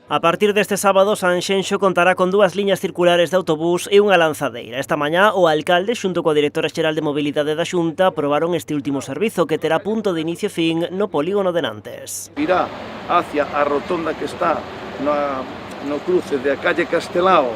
A partir deste sábado, Sanxenxo contará con 2 liñas circulares de autobús e unha lanzadeira. Esta mañá, o alcalde, xunto coa directora xeral de Mobilidade da Xunta, aprobaron este último servizo, que terá punto de inicio e fin no polígono de Nantes. Irá hacia a rotonda que está no cruce de a calle Castelao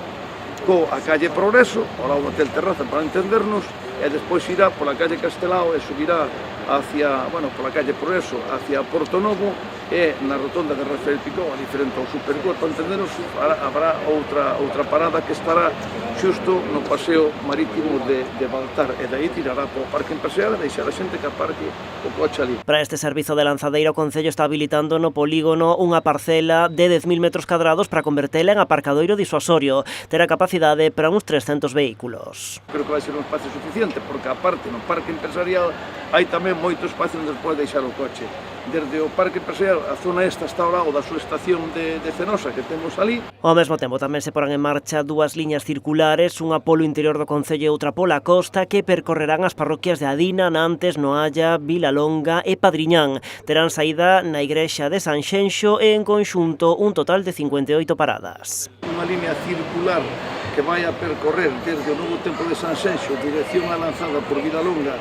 coa calle Progreso, ao lado do Hotel Terraza, para entendernos, e despois irá pola calle Castelao e subirá hacia, pola calle Progreso, hacia Porto Novo, e na rotonda de Rafael Picón, ali frente ao Supercor, para entendernos, habrá outra parada que estará xusto no paseo marítimo de Baltar, e daí tirará para o parque empresarial e deixar a xente que aparque o coche ali. Para este servizo de lanzadeira, o Concello está habilitando no polígono unha parcela de 10.000 metros cadrados para convertela en aparcadoiro disuasorio. Terá capacidade para uns 300 vehículos. Creo que vai ser un espacio suficiente, porque aparte no parque empresarial hai tamén moito espacio onde pode deixar o coche. Desde o parque empresarial, a zona esta está ao lado da súa estación de Fenosa que temos ali. Ao mesmo tempo tamén se porán en marcha 2 liñas circulares, unha polo interior do Concello e outra pola costa, que percorrerán as parroquias de Adina, Nantes, Noalla, Vilalonga e Padriñán. Terán saída na igrexa de Sanxenxo e en conxunto un total de 58 paradas. Unha línea circular que vai a percorrer desde o Novo Tempo de Sanxenxo, dirección a Lanzada por Vilalonga,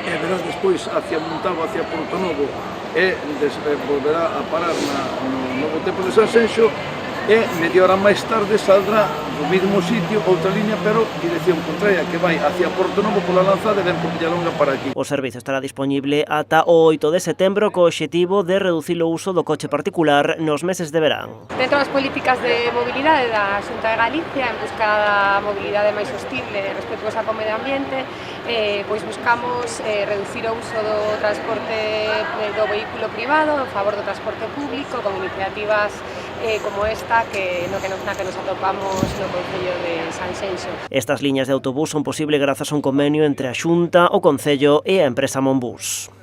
e verás despois hacia Montalvo, hacia Porto Novo, e volverá a parar no Novo Tempo de Sanxenxo, e media hora máis tarde saldrá do mesmo sitio outra liña, pero dirección contraria, que vai hacia Porto Novo pola Lanzada e ven por Villalonga para aquí. O servizo estará disponible ata o 8 de setembro co obxectivo de reducir o uso do coche particular nos meses de verán. Dentro das políticas de mobilidade da Xunta de Galicia, en busca da mobilidade máis sostible e respetuosa co medio ambiente, pois buscamos reducir o uso do transporte do vehículo privado en favor do transporte público, con iniciativas como esta na que nos atopamos no Concello de Sanxenxo. Estas liñas de autobús son posibles grazas a un convenio entre a Xunta, o Concello e a empresa Monbús.